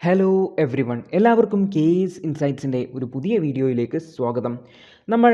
Hello every one, എല്ലാവർക്കും case ഇൻസൈറ്റ്സിൻ്റെ ഒരു പുതിയ വീഡിയോയിലേക്ക് സ്വാഗതം. നമ്മൾ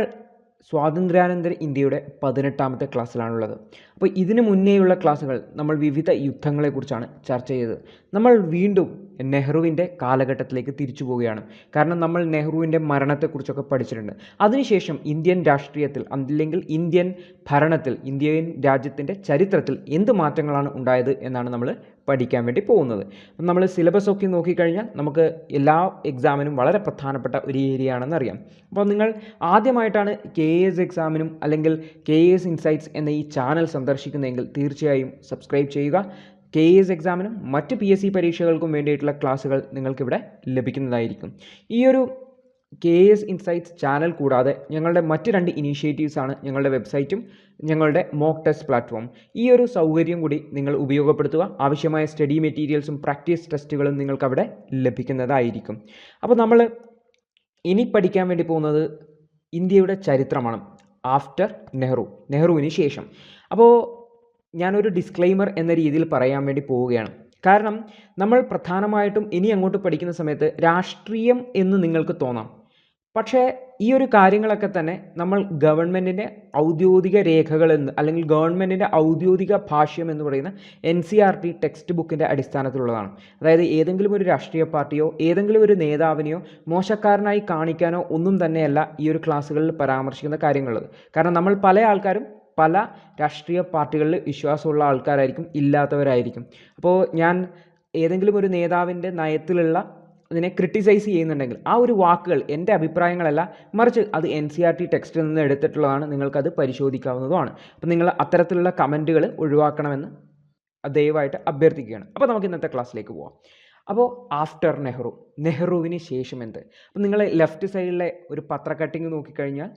സ്വാതന്ത്ര്യാനന്തര ഇന്ത്യയുടെ 18ാമത്തെ ക്ലാസ്സിലാണുള്ളത്. അപ്പോൾ ഇതിനു മുന്നേയുള്ള ക്ലാസ്സുകൾ നമ്മൾ വിവിധ യുദ്ധങ്ങളെക്കുറിച്ചാണ് ചർച്ച ചെയ്തത്. നമ്മൾ വീണ്ടും നെഹ്റുവിൻ്റെ കാലഘട്ടത്തിലേക്ക് തിരിച്ചു പോവുകയാണ്. കാരണം നമ്മൾ നെഹ്റുവിൻ്റെ മരണത്തെക്കുറിച്ചൊക്കെ പഠിച്ചിട്ടുണ്ട്. അതിനുശേഷം ഇന്ത്യൻ രാഷ്ട്രീയത്തിൽ അല്ലെങ്കിൽ ഇന്ത്യൻ ഭരണത്തിൽ, ഇന്ത്യൻ രാജ്യത്തിൻ്റെ ചരിത്രത്തിൽ എന്ത് മാറ്റങ്ങളാണ് ഉണ്ടായത് എന്നാണ് നമ്മൾ പഠിക്കാൻ വേണ്ടി പോകുന്നത്. അപ്പം നമ്മൾ സിലബസ് ഒക്കെ നോക്കിക്കഴിഞ്ഞാൽ നമുക്ക് എല്ലാ എക്സാമിനും വളരെ പ്രധാനപ്പെട്ട ഒരു ഏരിയ ആണെന്നറിയാം. അപ്പോൾ നിങ്ങൾ ആദ്യമായിട്ടാണ് KS എക്സാമിനും അല്ലെങ്കിൽ KS ഇൻസൈറ്റ്സ് എന്ന ഈ ചാനൽ സന്ദർശിക്കുന്നതെങ്കിൽ തീർച്ചയായും സബ്സ്ക്രൈബ് ചെയ്യുക. KS എക്സാമിനും മറ്റ് PSC പരീക്ഷകൾക്കും വേണ്ടിയിട്ടുള്ള ക്ലാസ്സുകൾ നിങ്ങൾക്കിവിടെ ലഭിക്കുന്നതായിരിക്കും. ഈ ഒരു KS ഇൻസൈറ്റ്സ് ചാനൽ കൂടാതെ ഞങ്ങളുടെ മറ്റ് 2 ഇനീഷ്യേറ്റീവ്സാണ് ഞങ്ങളുടെ വെബ്സൈറ്റും ഞങ്ങളുടെ മോക്ക് ടെസ്റ്റ് പ്ലാറ്റ്ഫോം. ഈ ഒരു സൗകര്യം കൂടി നിങ്ങൾ ഉപയോഗപ്പെടുത്തുക. ആവശ്യമായ സ്റ്റഡി മെറ്റീരിയൽസും പ്രാക്ടീസ് ടെസ്റ്റുകളും നിങ്ങൾക്കവിടെ ലഭിക്കുന്നതായിരിക്കും. അപ്പോൾ നമ്മൾ ഇനി പഠിക്കാൻ വേണ്ടി പോകുന്നത് ഇന്ത്യയുടെ ചരിത്രമാണ്. ആഫ്റ്റർ നെഹ്റുവിന് ശേഷം. അപ്പോൾ ഞാനൊരു ഡിസ്ക്ലെയിമർ എന്ന രീതിയിൽ പറയാൻ വേണ്ടി പോവുകയാണ്. കാരണം നമ്മൾ പ്രധാനമായിട്ടും ഇനി അങ്ങോട്ട് പഠിക്കുന്ന സമയത്ത് രാഷ്ട്രീയം എന്ന് നിങ്ങൾക്ക് തോന്നാം. പക്ഷേ ഈ ഒരു കാര്യങ്ങളൊക്കെ തന്നെ നമ്മൾ ഗവൺമെൻറ്റിൻ്റെ ഔദ്യോഗിക രേഖകളെന്ന് അല്ലെങ്കിൽ ഗവൺമെൻറ്റിൻ്റെ ഔദ്യോഗിക ഭാഷ്യം എന്ന് പറയുന്ന NCERT ടെക്സ്റ്റ് ബുക്കിൻ്റെ അടിസ്ഥാനത്തിലുള്ളതാണ്. അതായത് ഏതെങ്കിലും ഒരു രാഷ്ട്രീയ പാർട്ടിയോ ഏതെങ്കിലും ഒരു നേതാവിനെയോ മോശക്കാരനായി കാണിക്കാനോ ഒന്നും തന്നെയല്ല ഈ ഒരു ക്ലാസ്സുകളിൽ പരാമർശിക്കുന്ന കാര്യങ്ങളുള്ളത്. കാരണം നമ്മൾ പല ആൾക്കാരും പല രാഷ്ട്രീയ പാർട്ടികളിൽ വിശ്വാസമുള്ള ആൾക്കാരായിരിക്കും, ഇല്ലാത്തവരായിരിക്കും. അപ്പോൾ ഞാൻ ഏതെങ്കിലും ഒരു നേതാവിൻ്റെ നയത്തിലുള്ള അതിനെ ക്രിട്ടിസൈസ് ചെയ്യുന്നുണ്ടെങ്കിൽ ആ ഒരു വാക്കുകൾ എൻ്റെ അഭിപ്രായങ്ങളല്ല, മറിച്ച് അത് NCERT ടെക്സ്റ്റിൽ നിന്ന് എടുത്തിട്ടുള്ളതാണ്. നിങ്ങൾക്കത് പരിശോധിക്കാവുന്നതുമാണ്. അപ്പോൾ നിങ്ങൾ അത്തരത്തിലുള്ള കമൻറ്റുകൾ ഒഴിവാക്കണമെന്ന് ദയവായിട്ട് അഭ്യർത്ഥിക്കുകയാണ്. അപ്പോൾ നമുക്ക് ഇന്നത്തെ ക്ലാസ്സിലേക്ക് പോവാം. അപ്പോൾ ആഫ്റ്റർ നെഹ്റുവിന് ശേഷം എന്ത്? അപ്പോൾ നിങ്ങൾ ലെഫ്റ്റ് സൈഡിലെ ഒരു പത്ര കട്ടിങ് നോക്കിക്കഴിഞ്ഞാൽ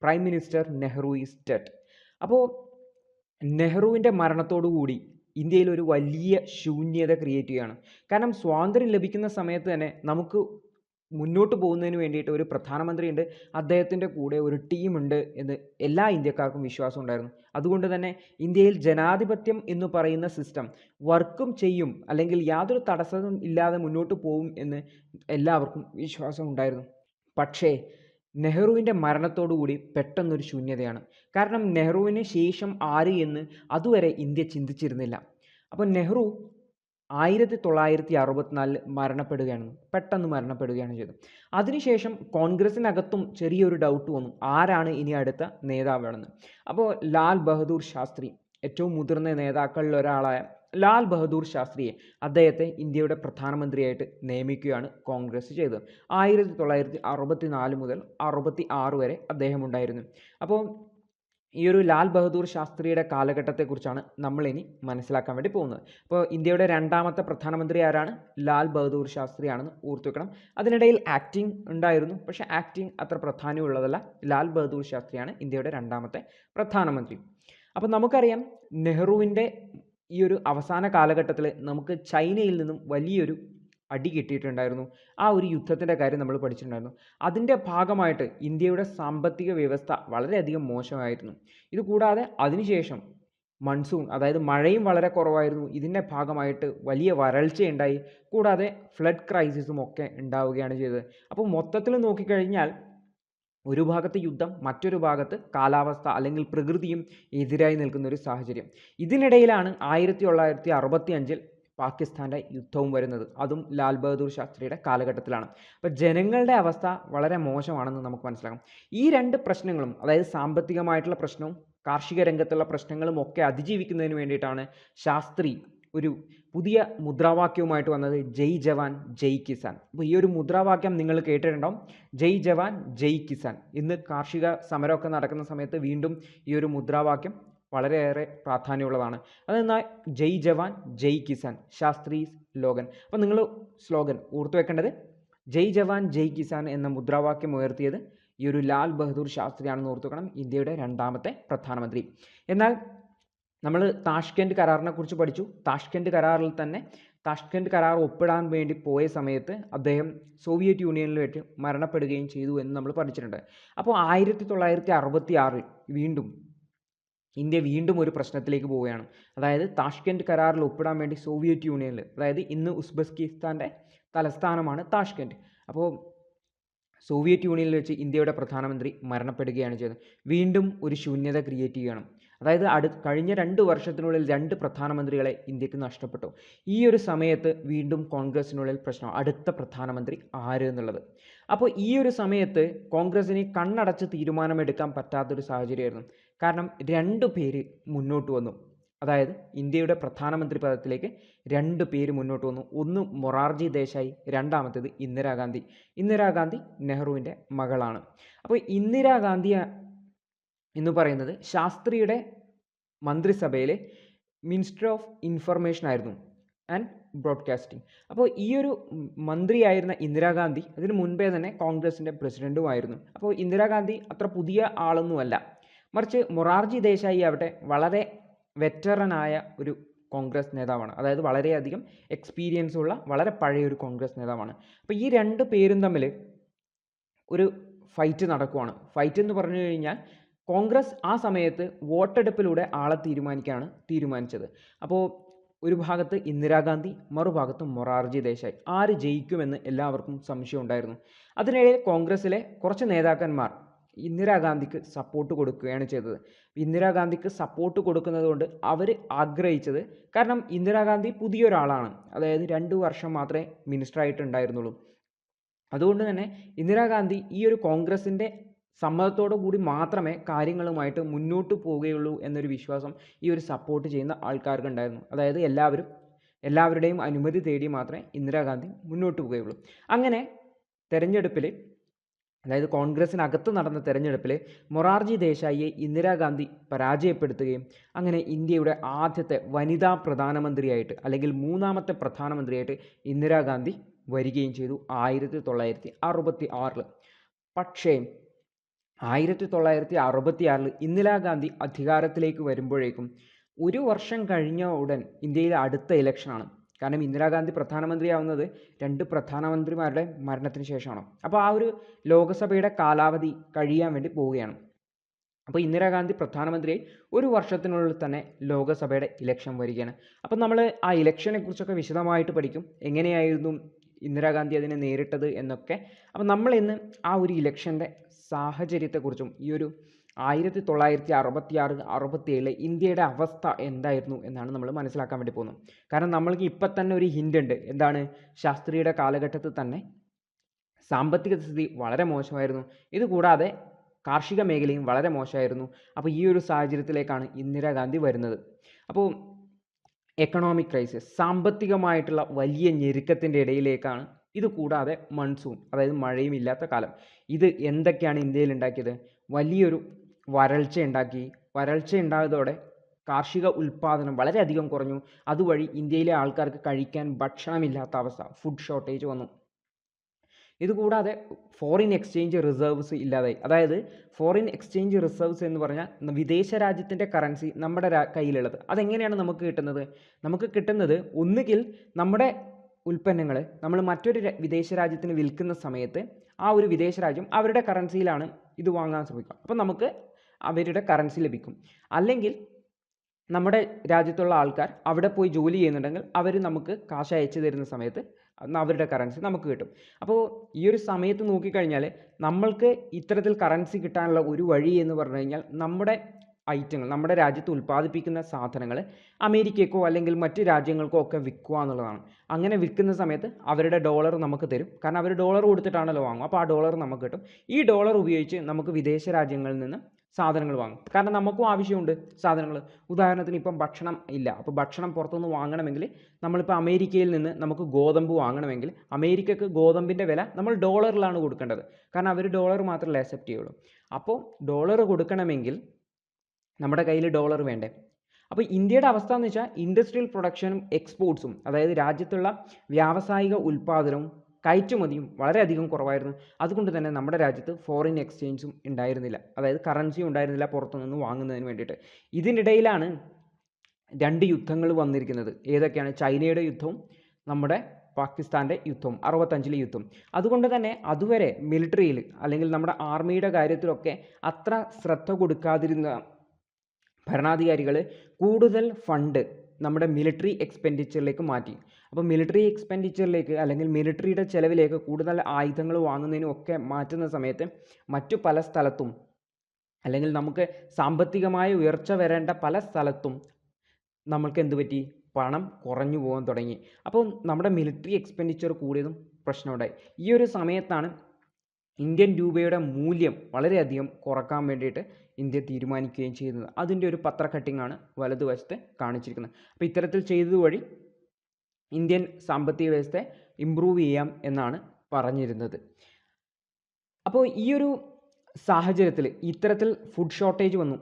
prime minister Nehru is dead. അപ്പോൾ നെഹ്റുവിൻ്റെ മരണത്തോടുകൂടി ഇന്ത്യയിൽ ഒരു വലിയ ശൂന്യത ക്രിയേറ്റ് ചെയ്യുകയാണ്. കാരണം സ്വാതന്ത്ര്യം ലഭിക്കുന്ന സമയത്ത് തന്നെ നമുക്ക് മുന്നോട്ട് പോകുന്നതിന് വേണ്ടിയിട്ട് ഒരു പ്രധാനമന്ത്രിയുണ്ട്, അദ്ദേഹത്തിൻ്റെ കൂടെ ഒരു ടീമുണ്ട് എന്ന് എല്ലാ ഇന്ത്യക്കാർക്കും വിശ്വാസം ഉണ്ടായിരുന്നു. അതുകൊണ്ട് തന്നെ ഇന്ത്യയിൽ ജനാധിപത്യം എന്ന് പറയുന്ന സിസ്റ്റം വർക്കും ചെയ്യും, അല്ലെങ്കിൽ യാതൊരു തടസ്സവും ഇല്ലാതെ മുന്നോട്ട് പോകും എന്ന് എല്ലാവർക്കും വിശ്വാസം ഉണ്ടായിരുന്നു. പക്ഷേ നെഹ്റുവിൻ്റെ മരണത്തോടുകൂടി പെട്ടെന്നൊരു ശൂന്യതയാണ്. കാരണം നെഹ്റുവിന് ശേഷം ആര് എന്ന് അതുവരെ ഇന്ത്യ ചിന്തിച്ചിരുന്നില്ല. അപ്പോൾ നെഹ്റു 1964 മരണപ്പെടുകയാണ്, പെട്ടെന്ന് മരണപ്പെടുകയാണ് ചെയ്തത്. അതിനുശേഷം കോൺഗ്രസിനകത്തും ചെറിയൊരു ഡൗട്ട് വന്നു, ആരാണ് ഇനി അടുത്ത നേതാവാണെന്ന്. അപ്പോൾ ലാൽ ബഹദൂർ ശാസ്ത്രി, ഏറ്റവും മുതിർന്ന നേതാക്കളിൽ ഒരാളായ ലാൽ ബഹദൂർ ശാസ്ത്രിയെ, അദ്ദേഹത്തെ ഇന്ത്യയുടെ പ്രധാനമന്ത്രിയായിട്ട് നിയമിക്കുകയാണ് കോൺഗ്രസ് ചെയ്തത്. 1964 മുതൽ 66 വരെ അദ്ദേഹം ഉണ്ടായിരുന്നു. അപ്പോൾ ഈ ഒരു ലാൽ ബഹദൂർ ശാസ്ത്രിയുടെ കാലഘട്ടത്തെക്കുറിച്ചാണ് നമ്മളിനി മനസ്സിലാക്കാൻ വേണ്ടി പോകുന്നത്. അപ്പോൾ ഇന്ത്യയുടെ 2ാമത്തെ പ്രധാനമന്ത്രി ആരാണ്? ലാൽ ബഹദൂർ ശാസ്ത്രിയാണെന്ന് ഓർത്തു വെക്കണം. അതിനിടയിൽ ആക്ടിങ് ഉണ്ടായിരുന്നു, പക്ഷേ ആക്ടിങ് അത്ര പ്രാധാന്യമുള്ളതല്ല. ലാൽ ബഹദൂർ ശാസ്ത്രിയാണ് ഇന്ത്യയുടെ 2ാമത്തെ പ്രധാനമന്ത്രി. അപ്പോൾ നമുക്കറിയാം നെഹ്റുവിൻ്റെ ഈ ഒരു അവസാന കാലഘട്ടത്തിൽ നമുക്ക് ചൈനയിൽ നിന്നും വലിയൊരു അടി കിട്ടിയിട്ടുണ്ടായിരുന്നു. ആ ഒരു യുദ്ധത്തിൻ്റെ കാര്യം നമ്മൾ പഠിച്ചിട്ടുണ്ടായിരുന്നു. അതിൻ്റെ ഭാഗമായിട്ട് ഇന്ത്യയുടെ സാമ്പത്തിക വ്യവസ്ഥ വളരെയധികം മോശമായിരുന്നു. ഇതുകൂടാതെ അതിനുശേഷം മൺസൂൺ, അതായത് മഴയും വളരെ കുറവായിരുന്നു. ഇതിൻ്റെ ഭാഗമായിട്ട് വലിയ വരൾച്ചയുണ്ടായി. കൂടാതെ ഫ്ലഡ് ക്രൈസിസും ഒക്കെ ഉണ്ടാവുകയാണ് ചെയ്തത്. അപ്പോൾ മൊത്തത്തിൽ നോക്കിക്കഴിഞ്ഞാൽ ഒരു ഭാഗത്ത് യുദ്ധം, മറ്റൊരു ഭാഗത്ത് കാലാവസ്ഥ അല്ലെങ്കിൽ പ്രകൃതിയും എതിരായി നിൽക്കുന്ന ഒരു സാഹചര്യം. ഇതിനിടയിലാണ് 1965 പാകിസ്ഥാൻ്റെ യുദ്ധവും വരുന്നത്. അതും ലാൽ ബഹദൂർ ശാസ്ത്രിയുടെ കാലഘട്ടത്തിലാണ്. അപ്പോൾ ജനങ്ങളുടെ അവസ്ഥ വളരെ മോശമാണെന്ന് നമുക്ക് മനസ്സിലാക്കാം. ഈ 2 പ്രശ്നങ്ങളും, അതായത് സാമ്പത്തികമായിട്ടുള്ള പ്രശ്നവും കാർഷിക രംഗത്തുള്ള പ്രശ്നങ്ങളും ഒക്കെ അതിജീവിക്കുന്നതിന് വേണ്ടിയിട്ടാണ് ശാസ്ത്രി ഒരു പുതിയ മുദ്രാവാക്യവുമായിട്ട് വന്നത്, ജയ് ജവാൻ ജയ് കിസാൻ. അപ്പോൾ ഈ ഒരു മുദ്രാവാക്യം നിങ്ങൾ കേട്ടിട്ടുണ്ടാവും, ജയ് ജവാൻ ജയ് കിസാൻ. ഇന്ന് കാർഷിക സമരമൊക്കെ നടക്കുന്ന സമയത്ത് വീണ്ടും ഈ ഒരു മുദ്രാവാക്യം വളരെയേറെ പ്രാധാന്യമുള്ളതാണ്. അതെന്നാൽ ജയ് ജവാൻ ജയ് കിസാൻ, ശാസ്ത്രി സ്ലോഗൻ. അപ്പോൾ നിങ്ങൾ സ്ലോഗൻ ഓർത്തു വെക്കേണ്ടത് ജയ് ജവാൻ ജയ് കിസാൻ എന്ന മുദ്രാവാക്യം ഉയർത്തിയത് ഈ ഒരു ലാൽ ബഹദൂർ ശാസ്ത്രിയാണെന്ന് ഓർത്തു വെക്കണം, ഇന്ത്യയുടെ 2ാമത്തെ പ്രധാനമന്ത്രി. എന്നാൽ നമ്മൾ താഷ്കെൻഡ് കരാറിനെ കുറിച്ച് പഠിച്ചു. താഷ്കെൻഡ് കരാറിൽ തന്നെ താഷ്കെൻഡ് കരാർ ഒപ്പിടാൻ വേണ്ടി പോയ സമയത്ത് അദ്ദേഹം സോവിയറ്റ് യൂണിയനിൽ വെച്ച് മരണപ്പെടുകയും ചെയ്തു എന്ന് നമ്മൾ പഠിച്ചിട്ടുണ്ട്. അപ്പോൾ 1966 വീണ്ടും ഇന്ത്യ വീണ്ടും ഒരു പ്രശ്നത്തിലേക്ക് പോവുകയാണ്. അതായത് താഷ്കെൻഡ് കരാറിൽ ഒപ്പിടാൻ വേണ്ടി സോവിയറ്റ് യൂണിയനിൽ, അതായത് ഇന്ന് ഉസ്ബെക്കിസ്ഥാൻ്റെ തലസ്ഥാനമാണ് താഷ്കെൻറ്റ്. അപ്പോൾ സോവിയറ്റ് യൂണിയനിൽ വെച്ച് ഇന്ത്യയുടെ പ്രധാനമന്ത്രി മരണപ്പെടുകയാണ് ചെയ്തത്. വീണ്ടും ഒരു ശൂന്യത ക്രിയേറ്റ് ചെയ്യുകയാണ്. അതായത് കഴിഞ്ഞ 2 വർഷത്തിനുള്ളിൽ 2 പ്രധാനമന്ത്രികളെ ഇന്ത്യക്ക് നഷ്ടപ്പെട്ടു. ഈ ഒരു സമയത്ത് വീണ്ടും കോൺഗ്രസിനുള്ളിൽ പ്രശ്നം, അടുത്ത പ്രധാനമന്ത്രി ആര് എന്നുള്ളത്. അപ്പോൾ ഈ ഒരു സമയത്ത് കോൺഗ്രസിന് കണ്ണടച്ച് തീരുമാനമെടുക്കാൻ പറ്റാത്തൊരു സാഹചര്യമായിരുന്നു. കാരണം 2 പേര് മുന്നോട്ട് വന്നു. അതായത് ഇന്ത്യയുടെ പ്രധാനമന്ത്രി പദത്തിലേക്ക് 2 പേര് മുന്നോട്ട് വന്നു. ഒന്ന് മൊറാർജി ദേശായി, രണ്ടാമത്തേത് ഇന്ദിരാഗാന്ധി. ഇന്ദിരാഗാന്ധി നെഹ്റുവിൻ്റെ മകളാണ്. അപ്പോൾ ഇന്ദിരാഗാന്ധി എന്ന് പറയുന്നത് ശാസ്ത്രിയുടെ മന്ത്രിസഭയിലെ മിനിസ്റ്റർ ഓഫ് ഇൻഫർമേഷൻ ആയിരുന്നു ആൻഡ് ബ്രോഡ്കാസ്റ്റിംഗ്. അപ്പോൾ ഈ ഒരു മന്ത്രിയായിരുന്ന ഇന്ദിരാഗാന്ധി അതിന് മുൻപേ തന്നെ കോൺഗ്രസിൻ്റെ പ്രസിഡൻറ്റുമായിരുന്നു. അപ്പോൾ ഇന്ദിരാഗാന്ധി അത്ര പുതിയ ആളൊന്നുമല്ല. മറിച്ച് മൊറാർജി ദേശായി ആവട്ടെ വളരെ വെറ്ററനായ ഒരു കോൺഗ്രസ് നേതാവാണ്. അതായത് വളരെയധികം എക്സ്പീരിയൻസ് ഉള്ള വളരെ പഴയ ഒരു കോൺഗ്രസ് നേതാവാണ്. അപ്പോൾ ഈ 2 പേരും തമ്മിൽ ഒരു ഫൈറ്റ് നടക്കുവാണ്. ഫൈറ്റ് എന്ന് പറഞ്ഞു കഴിഞ്ഞാൽ കോൺഗ്രസ് ആ സമയത്ത് വോട്ടെടുപ്പിലൂടെ ആളെ തീരുമാനിച്ചത്. അപ്പോൾ ഒരു ഭാഗത്ത് ഇന്ദിരാഗാന്ധി, മറുഭാഗത്ത് മൊറാർജി ദേശായി. ആര് ജയിക്കുമെന്ന് എല്ലാവർക്കും സംശയം ഉണ്ടായിരുന്നു. അതിനിടയിൽ കോൺഗ്രസ്സിലെ കുറച്ച് നേതാക്കന്മാർ ഇന്ദിരാഗാന്ധിക്ക് സപ്പോർട്ട് കൊടുക്കുകയാണ് ചെയ്തത്. ഇന്ദിരാഗാന്ധിക്ക് സപ്പോർട്ട് കൊടുക്കുന്നത് കൊണ്ട് അവർ ആഗ്രഹിച്ചത്, കാരണം ഇന്ദിരാഗാന്ധി പുതിയൊരാളാണ്, അതായത് 2 വർഷം മാത്രമേ മിനിസ്റ്ററായിട്ടുണ്ടായിരുന്നുള്ളൂ. അതുകൊണ്ട് തന്നെ ഇന്ദിരാഗാന്ധി ഈ ഒരു കോൺഗ്രസിൻ്റെ സമ്മതത്തോടു കൂടി മാത്രമേ കാര്യങ്ങളുമായിട്ട് മുന്നോട്ട് പോവുകയുള്ളൂ എന്നൊരു വിശ്വാസം ഈ ഒരു സപ്പോർട്ട് ചെയ്യുന്ന ആൾക്കാർക്കുണ്ടായിരുന്നു. അതായത് എല്ലാവരുടെയും അനുമതി തേടി മാത്രമേ ഇന്ദിരാഗാന്ധി മുന്നോട്ട് പോവുകയുള്ളൂ. അങ്ങനെ തെരഞ്ഞെടുപ്പിൽ, അതായത് കോൺഗ്രസിനകത്ത് നടന്ന തെരഞ്ഞെടുപ്പിൽ മൊറാർജി ദേശായിയെ ഇന്ദിരാഗാന്ധി പരാജയപ്പെടുത്തുകയും അങ്ങനെ ഇന്ത്യയുടെ ആദ്യത്തെ വനിതാ പ്രധാനമന്ത്രിയായിട്ട്, അല്ലെങ്കിൽ 3ാമത്തെ പ്രധാനമന്ത്രിയായിട്ട് ഇന്ദിരാഗാന്ധി വരികയും ചെയ്തു 1966. പക്ഷേ 1966 ഇന്ദിരാഗാന്ധി അധികാരത്തിലേക്ക് വരുമ്പോഴേക്കും 1 വർഷം കഴിഞ്ഞ ഉടൻ ഇന്ത്യയിലെ അടുത്ത ഇലക്ഷനാണ്. കാരണം ഇന്ദിരാഗാന്ധി പ്രധാനമന്ത്രിയാവുന്നത് 2 പ്രധാനമന്ത്രിമാരുടെ മരണത്തിന് ശേഷമാണ്. അപ്പോൾ ആ ഒരു ലോകസഭയുടെ കാലാവധി കഴിയാൻ വേണ്ടി പോവുകയാണ്. അപ്പോൾ ഇന്ദിരാഗാന്ധി പ്രധാനമന്ത്രിയായി 1 വർഷത്തിനുള്ളിൽ തന്നെ ലോകസഭയുടെ ഇലക്ഷൻ വരികയാണ്. അപ്പോൾ നമ്മൾ ആ ഇലക്ഷനെ കുറിച്ചൊക്കെ വിശദമായിട്ട് പഠിക്കും, എങ്ങനെയായിരുന്നു ഇന്ദിരാഗാന്ധി അതിനെ നേരിട്ടത് എന്നൊക്കെ. അപ്പോൾ നമ്മൾ ഇന്ന് ആ ഒരു ഇലക്ഷൻ്റെ സാഹചര്യത്തെക്കുറിച്ചും ഈ ഒരു 1966-67 ഇന്ത്യയുടെ അവസ്ഥ എന്തായിരുന്നു എന്നാണ് നമ്മൾ മനസ്സിലാക്കാൻ വേണ്ടി പോകുന്നത്. കാരണം നമ്മൾക്ക് ഇപ്പം തന്നെ ഒരു ഹിൻ്റ് ഉണ്ട്. എന്താണ്? ശാസ്ത്രിയുടെ കാലഘട്ടത്തിൽ തന്നെ സാമ്പത്തിക സ്ഥിതി വളരെ മോശമായിരുന്നു. ഇതുകൂടാതെ കാർഷിക മേഖലയും വളരെ മോശമായിരുന്നു. അപ്പോൾ ഈ ഒരു സാഹചര്യത്തിലേക്കാണ് ഇന്ദിരാഗാന്ധി വരുന്നത്. അപ്പോൾ എക്കണോമിക് ക്രൈസിസ്, സാമ്പത്തികമായിട്ടുള്ള വലിയ ഞെരുക്കത്തിൻ്റെ ഇടയിലേക്കാണ്. ഇതുകൂടാതെ മൺസൂൺ, അതായത് മഴയും ഇല്ലാത്ത കാലം. ഇത് എന്തൊക്കെയാണ് ഇന്ത്യയിൽ ഉണ്ടാക്കിയത്? വലിയൊരു വരൾച്ച ഉണ്ടായതോടെ കാർഷിക ഉൽപ്പാദനം വളരെയധികം കുറഞ്ഞു. അതുവഴി ഇന്ത്യയിലെ ആൾക്കാർക്ക് കഴിക്കാൻ ഭക്ഷണമില്ലാത്ത അവസ്ഥ, ഫുഡ് ഷോർട്ടേജ് വന്നു. ഇതുകൂടാതെ ഫോറിൻ എക്സ്ചേഞ്ച് റിസർവ്സ് ഇല്ലാതായി. അതായത് ഫോറിൻ എക്സ്ചേഞ്ച് റിസർവ്സ് എന്ന് പറഞ്ഞാൽ വിദേശ രാജ്യത്തിൻ്റെ കറൻസി നമ്മുടെ കയ്യിലുള്ളത്. അതെങ്ങനെയാണ് നമുക്ക് കിട്ടുന്നത്? നമുക്ക് കിട്ടുന്നത് ഒന്നുകിൽ നമ്മുടെ ഉൽപ്പന്നങ്ങൾ നമ്മൾ മറ്റൊരു വിദേശ രാജ്യത്തിന് വിൽക്കുന്ന സമയത്ത് ആ ഒരു വിദേശ രാജ്യം അവരുടെ കറൻസിയിലാണ് ഇത് വാങ്ങാൻ ശ്രമിക്കുക. അപ്പോൾ നമുക്ക് അവരുടെ കറൻസി ലഭിക്കും. അല്ലെങ്കിൽ നമ്മുടെ രാജ്യത്തുള്ള ആൾക്കാർ അവിടെ പോയി ജോലി ചെയ്യുന്നുണ്ടെങ്കിൽ അവർ നമുക്ക് കാശ് അയച്ചു തരുന്ന സമയത്ത് അവരുടെ കറൻസി നമുക്ക് കിട്ടും. അപ്പോൾ ഈ ഒരു സമയത്ത് നോക്കിക്കഴിഞ്ഞാൽ നമ്മൾക്ക് ഇത്തരത്തിൽ കറൻസി കിട്ടാനുള്ള ഒരു വഴി എന്ന് പറഞ്ഞു കഴിഞ്ഞാൽ നമ്മുടെ ഐറ്റങ്ങൾ, നമ്മുടെ രാജ്യത്ത് ഉൽപ്പാദിപ്പിക്കുന്ന സാധനങ്ങൾ അമേരിക്കയ്ക്കോ അല്ലെങ്കിൽ മറ്റ് രാജ്യങ്ങൾക്കോ ഒക്കെ വിൽക്കുക എന്നുള്ളതാണ്. അങ്ങനെ വിൽക്കുന്ന സമയത്ത് അവരുടെ ഡോളർ നമുക്ക് തരും. കാരണം അവർ ഡോളർ കൊടുത്തിട്ടാണല്ലോ വാങ്ങുക. അപ്പോൾ ആ ഡോളർ നമുക്ക് കിട്ടും. ഈ ഡോളർ ഉപയോഗിച്ച് നമുക്ക് വിദേശ രാജ്യങ്ങളിൽ നിന്ന് സാധനങ്ങൾ വാങ്ങും. കാരണം നമുക്കും ആവശ്യമുണ്ട് സാധനങ്ങൾ. ഉദാഹരണത്തിന് ഇപ്പം ഭക്ഷണം ഇല്ല, അപ്പോൾ ഭക്ഷണം പുറത്തുനിന്ന് വാങ്ങണമെങ്കിൽ നമ്മളിപ്പോൾ അമേരിക്കയിൽ നിന്ന് നമുക്ക് ഗോതമ്പ് വാങ്ങണമെങ്കിൽ അമേരിക്കക്ക് ഗോതമ്പിൻ്റെ വില നമ്മൾ ഡോളറിലാണ് കൊടുക്കേണ്ടത്. കാരണം അവർ ഡോളർ മാത്രമല്ലേ അക്സെപ്റ്റ് ചെയ്യുള്ളൂ. അപ്പോൾ ഡോളർ കൊടുക്കണമെങ്കിൽ നമ്മുടെ കയ്യിൽ ഡോളർ വേണ്ടേ? അപ്പോൾ ഇന്ത്യയുടെ അവസ്ഥ എന്ന് വെച്ചാൽ ഇൻഡസ്ട്രിയൽ പ്രൊഡക്ഷനും എക്സ്പോർട്സും, അതായത് രാജ്യത്തുള്ള വ്യാവസായിക ഉൽപ്പാദനവും കയറ്റുമതിയും വളരെയധികം കുറവായിരുന്നു. അതുകൊണ്ട് തന്നെ നമ്മുടെ രാജ്യത്ത് ഫോറിൻ എക്സ്ചേഞ്ചും ഉണ്ടായിരുന്നില്ല, അതായത് കറൻസിയും ഉണ്ടായിരുന്നില്ല പുറത്തുനിന്ന് വാങ്ങുന്നതിന് വേണ്ടിയിട്ട്. ഇതിനിടയിലാണ് 2 യുദ്ധങ്ങൾ വന്നിരിക്കുന്നത്. ഏതൊക്കെയാണ്? ചൈനയുടെ യുദ്ധവും നമ്മുടെ പാകിസ്ഥാൻ്റെ യുദ്ധവും, 65-ലെ യുദ്ധം. അതുകൊണ്ട് തന്നെ അതുവരെ മിലിറ്ററിയിൽ അല്ലെങ്കിൽ നമ്മുടെ ആർമിയുടെ കാര്യത്തിലൊക്കെ അത്ര ശ്രദ്ധ കൊടുക്കാതിരുന്ന ഭരണാധികാരികൾ കൂടുതൽ ഫണ്ട് നമ്മുടെ മിലിറ്ററി എക്സ്പെൻഡിച്ചറിലേക്ക് മാറ്റി. അപ്പോൾ മിലിറ്ററി എക്സ്പെൻഡിച്ചറിലേക്ക് അല്ലെങ്കിൽ മിലിറ്ററിയുടെ ചിലവിലേക്ക് കൂടുതൽ ആയുധങ്ങൾ വാങ്ങുന്നതിനും ഒക്കെ മാറ്റുന്ന സമയത്ത് മറ്റു പല സ്ഥലത്തും അല്ലെങ്കിൽ നമുക്ക് സാമ്പത്തികമായ ഉയർച്ച വരേണ്ട പല സ്ഥലത്തും നമ്മൾക്ക് എന്ത് പറ്റി, പണം കുറഞ്ഞു പോകാൻ തുടങ്ങി. അപ്പോൾ നമ്മുടെ മിലിറ്ററി എക്സ്പെൻഡിച്ചർ കൂടിയതും പ്രശ്നമുണ്ടായി. ഈ ഒരു സമയത്താണ് ഇന്ത്യൻ രൂപയുടെ മൂല്യം വളരെയധികം കുറക്കാൻ വേണ്ടിയിട്ട് ഇന്ത്യ തീരുമാനിക്കുകയും ചെയ്യുന്നത്. അതിൻ്റെ ഒരു പത്ര കട്ടിങ്ങാണ് വലതുവശത്ത് കാണിച്ചിരിക്കുന്നത്. അപ്പോൾ ഇത്തരത്തിൽ ചെയ്തത് വഴി ഇന്ത്യൻ സാമ്പത്തിക വ്യവസ്ഥയെ ഇമ്പ്രൂവ് ചെയ്യാം എന്നാണ് പറഞ്ഞിരുന്നത്. അപ്പോൾ ഈ ഒരു സാഹചര്യത്തിൽ ഇത്തരത്തിൽ ഫുഡ് ഷോർട്ടേജ് വന്നു.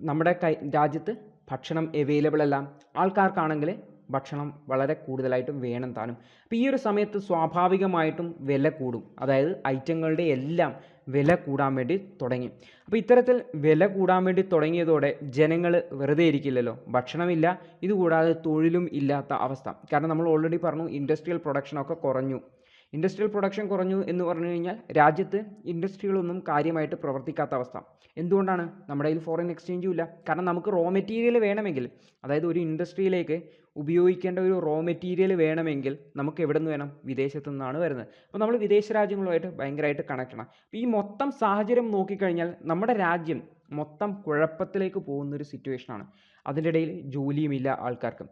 നമ്മുടെ രാജ്യത്ത് ഭക്ഷണം അവൈലബിൾ അല്ല. ആൾക്കാർക്കാണെങ്കിൽ ഭക്ഷണം വളരെ കൂടുതലായിട്ടും വേണം താനും. അപ്പോൾ ഈ ഒരു സമയത്ത് സ്വാഭാവികമായിട്ടും വില കൂടും. അതായത് ഐറ്റങ്ങളുടെ എല്ലാം വില കൂടാൻ വേണ്ടി തുടങ്ങി. അപ്പോൾ ഇത്തരത്തിൽ വില കൂടാൻ വേണ്ടി തുടങ്ങിയതോടെ ജനങ്ങൾ വെറുതെ ഇരിക്കില്ലല്ലോ, ഭക്ഷണമില്ല, ഇതുകൂടാതെ തൊഴിലും ഇല്ലാത്ത അവസ്ഥ. കാരണം നമ്മൾ ഓൾറെഡി പറഞ്ഞു ഇൻഡസ്ട്രിയൽ പ്രൊഡക്ഷനൊക്കെ കുറഞ്ഞു. ഇൻഡസ്ട്രിയൽ പ്രൊഡക്ഷൻ കുറഞ്ഞു എന്ന് പറഞ്ഞു കഴിഞ്ഞാൽ രാജ്യത്ത് ഇൻഡസ്ട്രികളൊന്നും കാര്യമായിട്ട് പ്രവർത്തിക്കാത്ത അവസ്ഥ. എന്തുകൊണ്ടാണ്? നമ്മുടെ കയ്യിൽ ഫോറിൻ എക്സ്ചേഞ്ചും ഇല്ല. കാരണം നമുക്ക് റോ മെറ്റീരിയൽ വേണമെങ്കിൽ, അതായത് ഒരു ഇൻഡസ്ട്രിയിലേക്ക് ഉപയോഗിക്കേണ്ട ഒരു റോ മെറ്റീരിയൽ വേണമെങ്കിൽ നമുക്ക് എവിടെ നിന്ന് വേണം? വിദേശത്തു നിന്നാണ് വരുന്നത്. അപ്പോൾ നമ്മൾ വിദേശ രാജ്യങ്ങളുമായിട്ട് ഭയങ്കരമായിട്ട് കണക്റ്റഡാണ്. അപ്പോൾ ഈ മൊത്തം സാഹചര്യം നോക്കിക്കഴിഞ്ഞാൽ നമ്മുടെ രാജ്യം മൊത്തം കുഴപ്പത്തിലേക്ക് പോകുന്നൊരു സിറ്റുവേഷനാണ്. അതിൻ്റെ ഇടയിൽ ജോലിയുമില്ല ആൾക്കാർക്ക്.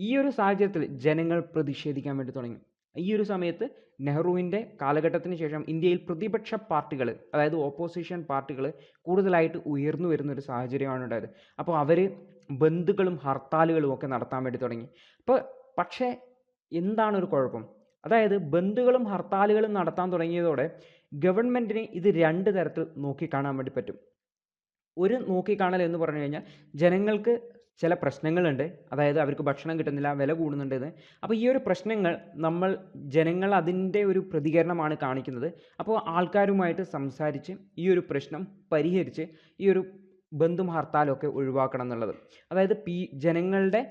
ഈ ഒരു സാഹചര്യത്തിൽ ജനങ്ങൾ പ്രതിഷേധിക്കാൻ വേണ്ടി തുടങ്ങി. ഈ ഒരു സമയത്ത് നെഹ്റുവിൻ്റെ കാലഘട്ടത്തിന് ശേഷം ഇന്ത്യയിൽ പ്രതിപക്ഷ പാർട്ടികൾ, അതായത് ഓപ്പോസിഷൻ പാർട്ടികൾ കൂടുതലായിട്ട് ഉയർന്നു വരുന്നൊരു സാഹചര്യമാണ് ഉണ്ടായത്. അപ്പോൾ അവർ ബന്ദുകളും ഹർത്താലുകളും ഒക്കെ നടത്താൻ വേണ്ടി തുടങ്ങി. പക്ഷേ എന്താണ് ഒരു കുഴപ്പം? അതായത് ബന്ദുകളും ഹർത്താലുകളും നടത്താൻ തുടങ്ങിയതോടെ ഗവൺമെൻറ്റിന് ഇത് രണ്ട് തരത്തിൽ നോക്കിക്കാണാൻ വേണ്ടി പറ്റും. ഒരു നോക്കിക്കാണൽ എന്ന് പറഞ്ഞു കഴിഞ്ഞാൽ ജനങ്ങൾക്ക് ചില പ്രശ്നങ്ങളുണ്ട്, അതായത് അവർക്ക് ഭക്ഷണം കിട്ടുന്നില്ല, വില കൂടുന്നുണ്ടെന്ന്. അപ്പോൾ ഈ ഒരു പ്രശ്നങ്ങൾ ജനങ്ങൾ അതിൻ്റെ ഒരു പ്രതികരണമാണ് കാണിക്കുന്നത്. അപ്പോൾ ആൾക്കാരുമായിട്ട് സംസാരിച്ച് ഈ ഒരു പ്രശ്നം പരിഹരിച്ച് ഈ ഒരു ബന്ദും ഹർത്താലൊക്കെ ഒഴിവാക്കണം എന്നുള്ളത്. അതായത് ജനങ്ങളുടെ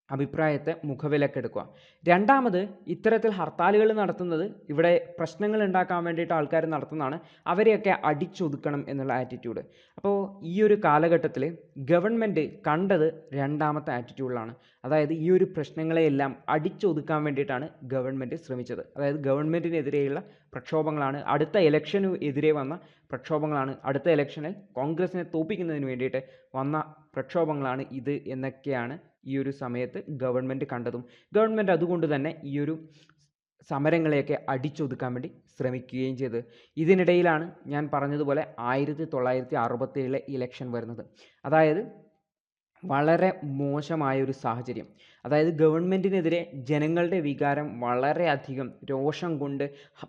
അഭിപ്രായത്തെ മുഖവിലക്കെടുക്കുക. രണ്ടാമത്, ഇത്തരത്തിൽ ഹർത്താലുകൾ നടത്തുന്നത് ഇവിടെ പ്രശ്നങ്ങൾ ഉണ്ടാക്കാൻ വേണ്ടിയിട്ട് ആൾക്കാർ നടത്തുന്നതാണ്. അവരെയൊക്കെ അടിച്ചൊതുക്കണം എന്നുള്ള ആറ്റിറ്റ്യൂഡ്. അപ്പോൾ ഈ ഒരു കാലഘട്ടത്തിൽ ഗവൺമെൻറ് കണ്ടത് രണ്ടാമത്തെ ആറ്റിറ്റ്യൂഡിലാണ്. അതായത് ഈ ഒരു പ്രശ്നങ്ങളെയെല്ലാം അടിച്ചൊതുക്കാൻ വേണ്ടിയിട്ടാണ് ഗവൺമെൻറ് ശ്രമിച്ചത്. അതായത് ഗവൺമെൻറ്റിനെതിരെയുള്ള പ്രക്ഷോഭങ്ങളാണ്, അടുത്ത ഇലക്ഷന് എതിരെ വന്ന പ്രക്ഷോഭങ്ങളാണ്, അടുത്ത ഇലക്ഷനിൽ കോൺഗ്രസിനെ തോൽപ്പിക്കുന്നതിന് വേണ്ടിയിട്ട് വന്ന പ്രക്ഷോഭങ്ങളാണ് ഇത് എന്നൊക്കെയാണ് ഈ ഒരു സമയത്ത് ഗവൺമെൻറ് കണ്ടതും. ഗവൺമെൻറ് അതുകൊണ്ട് തന്നെ ഈ ഒരു സമരങ്ങളെയൊക്കെ അടിച്ചൊതുക്കാൻ വേണ്ടി ശ്രമിക്കുകയും ചെയ്തത്. ഇതിനിടയിലാണ് ഞാൻ പറഞ്ഞതുപോലെ 1967 ഇലക്ഷൻ വരുന്നത്. അതായത് വളരെ മോശമായൊരു സാഹചര്യം. അതായത് ഗവൺമെൻറ്റിനെതിരെ ജനങ്ങളുടെ വികാരം വളരെയധികം രോഷം കൊണ്ട്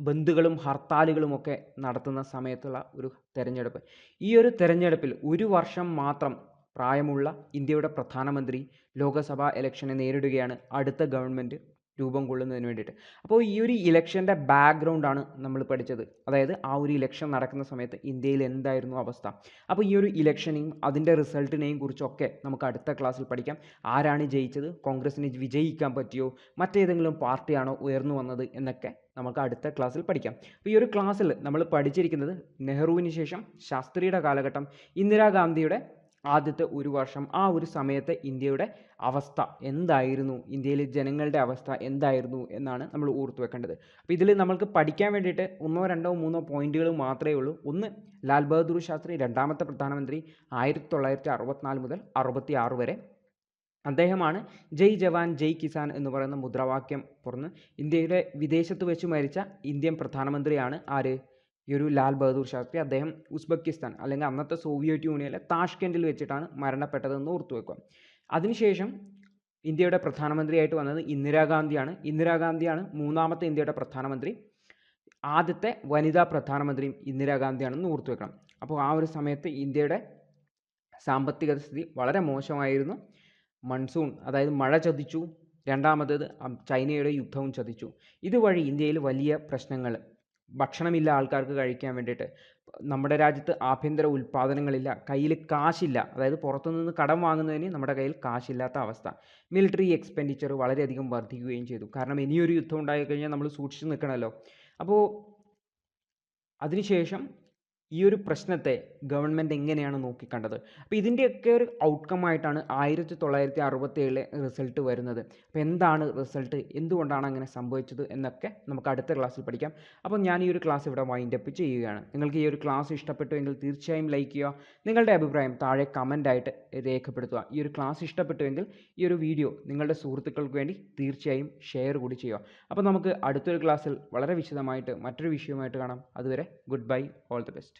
ബന്ദുകളും ഹർത്താലുകളുമൊക്കെ നടത്തുന്ന സമയത്തുള്ള ഒരു തെരഞ്ഞെടുപ്പ്. ഈ ഒരു തെരഞ്ഞെടുപ്പിൽ ഒരു വർഷം മാത്രം പ്രായമുള്ള ഇന്ത്യയുടെ പ്രധാനമന്ത്രി ലോക്സഭാ ഇലക്ഷനെ നേരിടുകയാണ് അടുത്ത ഗവൺമെൻറ് രൂപം കൊള്ളുന്നതിന് വേണ്ടിയിട്ട്. അപ്പോൾ ഈ ഒരു ഇലക്ഷൻ്റെ ബാക്ക്ഗ്രൗണ്ടാണ് നമ്മൾ പഠിച്ചത്. അതായത് ആ ഒരു ഇലക്ഷൻ നടക്കുന്ന സമയത്ത് ഇന്ത്യയിൽ എന്തായിരുന്നു അവസ്ഥ. അപ്പോൾ ഈ ഒരു ഇലക്ഷനെയും അതിൻ്റെ റിസൾട്ടിനെയും കുറിച്ചൊക്കെ നമുക്ക് അടുത്ത ക്ലാസ്സിൽ പഠിക്കാം. ആരാണ് ജയിച്ചത്, കോൺഗ്രസിന് വിജയിക്കാൻ പറ്റിയോ, മറ്റേതെങ്കിലും പാർട്ടിയാണോ ഉയർന്നു വന്നത് എന്നൊക്കെ നമുക്ക് അടുത്ത ക്ലാസ്സിൽ പഠിക്കാം. അപ്പോൾ ഈ ഒരു ക്ലാസ്സിൽ നമ്മൾ പഠിച്ചിരിക്കുന്നത് നെഹ്റുവിന് ശേഷം ശാസ്ത്രിയുടെ കാലഘട്ടം, ഇന്ദിരാഗാന്ധിയുടെ ആദ്യത്തെ ഒരു വർഷം, ആ ഒരു സമയത്തെ ഇന്ത്യയുടെ അവസ്ഥ എന്തായിരുന്നു, ഇന്ത്യയിലെ ജനങ്ങളുടെ അവസ്ഥ എന്തായിരുന്നു എന്നാണ് നമ്മൾ ഓർത്തു വെക്കേണ്ടത്. അപ്പോൾ ഇതിൽ നമ്മൾക്ക് പഠിക്കാൻ വേണ്ടിയിട്ട് 1, 2, 3 പോയിന്റുകൾ മാത്രമേ ഉള്ളൂ. ഒന്ന്, ലാൽ ബഹദൂർ ശാസ്ത്രി രണ്ടാമത്തെ പ്രധാനമന്ത്രി 1964 മുതൽ 66 വരെ. അദ്ദേഹമാണ് ജയ് ജവാൻ ജയ് കിസാൻ എന്ന് പറയുന്ന മുദ്രാവാക്യം പുറന്ന് ഇന്ത്യയുടെ വിദേശത്ത് വെച്ച് മരിച്ച ഇന്ത്യൻ പ്രധാനമന്ത്രിയാണ് ആര്? ഈ ഒരു ലാൽ ബഹദൂർ ശാസ്ത്രി. അദ്ദേഹം ഉസ്ബെക്കിസ്ഥാൻ അല്ലെങ്കിൽ അന്നത്തെ സോവിയറ്റ് യൂണിയനിലെ താഷ്കെൻഡിൽ വെച്ചിട്ടാണ് മരണപ്പെട്ടതെന്ന് ഓർത്തു വെക്കുക. അതിനുശേഷം ഇന്ത്യയുടെ പ്രധാനമന്ത്രിയായിട്ട് വന്നത് ഇന്ദിരാഗാന്ധിയാണ്. ഇന്ദിരാഗാന്ധിയാണ് മൂന്നാമത്തെ ഇന്ത്യയുടെ പ്രധാനമന്ത്രി. ആദ്യത്തെ വനിതാ പ്രധാനമന്ത്രിയും ഇന്ദിരാഗാന്ധിയാണെന്ന് ഓർത്തു വെക്കണം. അപ്പോൾ ആ ഒരു സമയത്ത് ഇന്ത്യയുടെ സാമ്പത്തിക സ്ഥിതി വളരെ മോശമായിരുന്നു. മൺസൂൺ, അതായത് മഴ ചതിച്ചു. രണ്ടാമത്തേത് ചൈനയുടെ യുദ്ധവും ചതിച്ചു. ഇതുവഴി ഇന്ത്യയിൽ വലിയ പ്രശ്നങ്ങൾ, ഭക്ഷണമില്ല ആൾക്കാർക്ക് കഴിക്കാൻ വേണ്ടിയിട്ട്, നമ്മുടെ രാജ്യത്ത് ആഭ്യന്തര ഉൽപ്പാദനങ്ങളില്ല, കയ്യിൽ കാശില്ല, അതായത് പുറത്തുനിന്ന് കടം വാങ്ങുന്നതിന് നമ്മുടെ കയ്യിൽ കാശില്ലാത്ത അവസ്ഥ. മിലിറ്ററി എക്സ്പെൻഡിച്ചർ വളരെയധികം വർദ്ധിക്കുകയും ചെയ്തു. കാരണം ഇനിയൊരു യുദ്ധം ഉണ്ടായിക്കഴിഞ്ഞാൽ നമ്മൾ സൂക്ഷിച്ച് നിൽക്കണമല്ലോ. അപ്പോൾ അതിനുശേഷം ഈ ഒരു പ്രശ്നത്തെ ഗവൺമെൻറ് എങ്ങനെയാണ് നോക്കിക്കണ്ടത്? അപ്പോൾ ഇതിൻ്റെയൊക്കെ ഒരു ഔട്ട്കം ആയിട്ടാണ് 1967 റിസൾട്ട് വരുന്നത്. അപ്പോൾ എന്താണ് റിസൾട്ട്? എന്തുകൊണ്ടാണ് അങ്ങനെ സംഭവിച്ചത് എന്നൊക്കെ നമുക്ക് അടുത്ത ക്ലാസ്സിൽ പഠിക്കാം. അപ്പോൾ ഞാൻ ഈ ഒരു ക്ലാസ് ഇവിടെ വൈൻഡപ്പ് ചെയ്യുകയാണ്. നിങ്ങൾക്ക് ഈ ഒരു ക്ലാസ് ഇഷ്ടപ്പെട്ടുവെങ്കിൽ തീർച്ചയായും ലൈക്ക് ചെയ്യുക. നിങ്ങളുടെ അഭിപ്രായം താഴെ കമൻ്റായിട്ട് രേഖപ്പെടുത്തുക. ഈ ഒരു ക്ലാസ് ഇഷ്ടപ്പെട്ടുവെങ്കിൽ ഈ ഒരു വീഡിയോ നിങ്ങളുടെ സുഹൃത്തുക്കൾക്ക് വേണ്ടി തീർച്ചയായും ഷെയർ കൂടി ചെയ്യുക. അപ്പോൾ നമുക്ക് അടുത്തൊരു ക്ലാസ്സിൽ വളരെ വിശദമായിട്ട് മറ്റൊരു വിഷയവുമായിട്ട് കാണാം. അതുവരെ good bye, all the best.